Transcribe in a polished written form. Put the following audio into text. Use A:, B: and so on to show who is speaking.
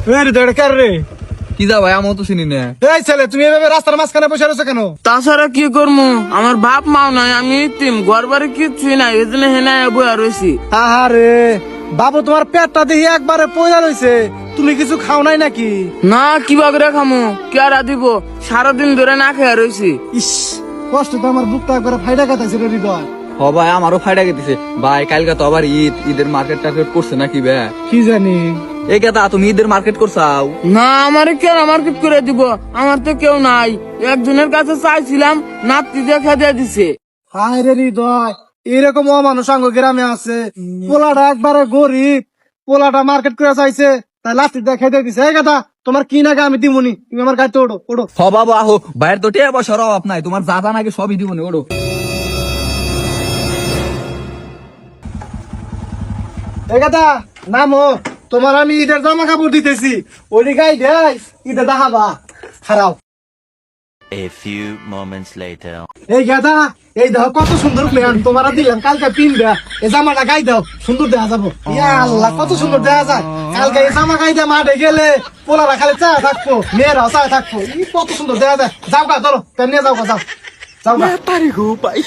A: রে
B: কি যা ভাই আমার তো চিনি না।
A: এই ছেলে, তুমি এভাবে রাস্তার মাঝখানে বসে রয়েছো কেন?
C: তাছাড়া কি করবো, আমার বাপ মাও নাই, আমি ইতিম, ঘর বাড়ি কিছুই নাই, এই জন্য হেনা বইয়া রয়েছি।
A: আহারে বাবু, তোমার পেটটা দেখি একবারে পয়লা রয়েছে, তুমি কিছু খাও নাই নাকি?
C: না, কিভাবে রে খামো, কেরা দিব, সারাদিন ধরে না খেয়ে রয়েছি।
A: ইস, কষ্ট তো আমার বুকটা একবারে ফাইটা কাটাইছে রে হৃদয়।
B: হ ভাই আমারও ফায়দা গেছে ভাই, কালকে তো আবার ঈদের মার্কেট টার্কেট করছে নাকি বে?
A: কি জানি।
B: এ কেতা তুমি ঈদের মার্কেট করছাও?
C: না, আমার কেরা মার্কেট করে দিব, আমার তো কেউ নাই, একজনের কাছে চাইছিলাম, নাতি দেখা দিয়ে দিছে।
A: হায় রে হৃদয়, এরকম মানুষ আঙ্গ গ্রামে আছে। পোলাটা একবারে গরিব, পোলাটা মার্কেট করে চাইছে, তাই লাস্ট দেখাই দিয়ে দিছে। এই কথা, তোমার কি নাকি আমি দিমুনি, তুমি আমার গাড়িতে ওঠো ওঠো।
B: হ বাবা আহো, ভাইয়ের তো টিয়া পয়সার অভাব নাই, তোমার যা যা নাকি সবই দিব না, ওড়ো।
A: এই কথা নামো, তোমার আমি ঈদের জামা কাপড় দিতেছি, ওই গাই দেয় ঈদে দেখাবা। খারাও।
D: A few moments later.
A: এই গাদা, এই দেখো কত সুন্দর প্ল্যান তোমার দিলাম, কালকে পিনবে এই জামাটা গাই দাও, সুন্দর দেখা যাবো। ইয়া আল্লাহ, কত সুন্দর দেখা যায়। কালকে এই জামা গাই দিয়ে মাঠে গেলে পোলারা খালি চা থাকবো, মেয়েরাও চা থাকবো, কত সুন্দর দেখা যায়। যাও গা, ধরো পেন নিয়ে যাও গা, যাও যাও গা।
B: তারি গো ভাই।